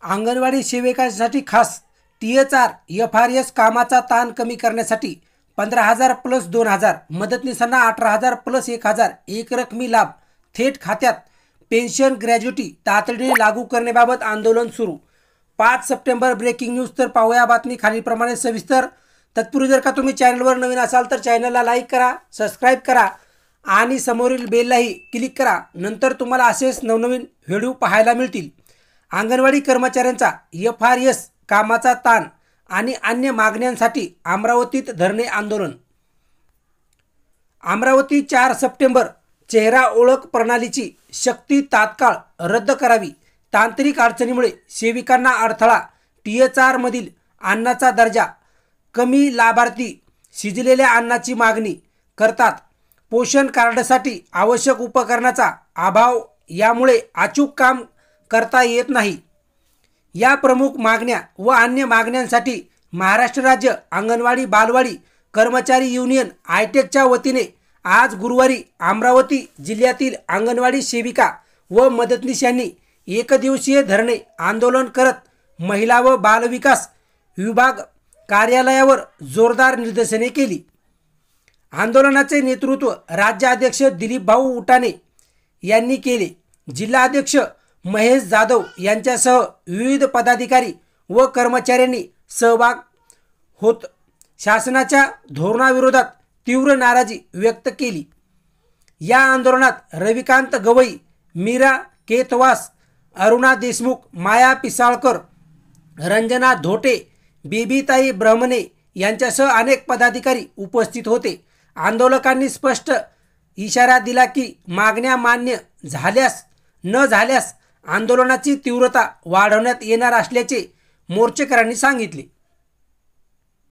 अंगणवाडी सेविकांसाठी खास THR FRS कामाचा ताण कमी करण्यासाठी 15,000 प्लस 2,000, मदतनीसांना 18,000 प्लस 1,000 एकरकमी लाभ थेट खात्यात, पेन्शन ग्रॅज्युटी तातडीने लागू करण्याबाबत आंदोलन सुरू. 5 सप्टेंबर ब्रेकिंग न्यूज. तर पाहूया बातमी खालीलप्रमाणे सविस्तर. तत्पूर्वी जर का तुम्ही चॅनलवर नवीन असाल तर चॅनलला लाईक करा, सबस्क्राईब करा आणि समोरील बेललाही क्लिक करा. नंतर तुम्हाला असेच नवनवीन व्हिडिओ पाहायला मिळतील. अंगणवाडी कर्मचाऱ्यांचा FRS कामाचा ताण आणि अन्य मागण्यांसाठी अमरावतीत धरणे आंदोलन. अमरावती 4 सप्टेंबर. चेहरा ओळख प्रणालीची शक्ती तात्काळ रद्द करावी. तांत्रिक अडचणीमुळे सेविकांना अडथळा. THR मधील अन्नाचा दर्जा कमी, लाभार्थी शिजलेल्या अन्नाची मागणी करतात. पोषण कार्डसाठी आवश्यक उपकरणाचा अभाव, यामुळे अचूक काम करता येत नाही. या प्रमुख मागण्या व अन्य मागण्यांसाठी महाराष्ट्र राज्य अंगणवाडी बालवाडी कर्मचारी युनियन आयटेकच्या वतीने आज गुरुवारी अमरावती जिल्ह्यातील अंगणवाडी सेविका व मदतनीस यांनी एकदिवसीय धरणे आंदोलन करत महिला व बालविकास विभाग कार्यालयावर जोरदार निदर्शने केली. आंदोलनाचे नेतृत्व राज्याध्यक्ष दिलीप भाऊ उटाणे यांनी केले. जिल्हाध्यक्ष महेश जाधव यांच्यासह विविध पदाधिकारी व कर्मचाऱ्यांनी सहभाग होत शासनाच्या धोरणाविरोधात तीव्र नाराजी व्यक्त केली. या आंदोलनात रविकांत गवई, मीरा केतवास, अरुणा देशमुख, माया पिसाळकर, रंजना धोटे, बेबीताई ब्रह्मणे यांच्यासह अनेक पदाधिकारी उपस्थित होते. आंदोलकांनी स्पष्ट इशारा दिला की मागण्या मान्य न झाल्यास आंदोलनाची तीव्रता वाढवण्यात येणार असल्याचे मोर्चेकऱ्यांनी सांगितले.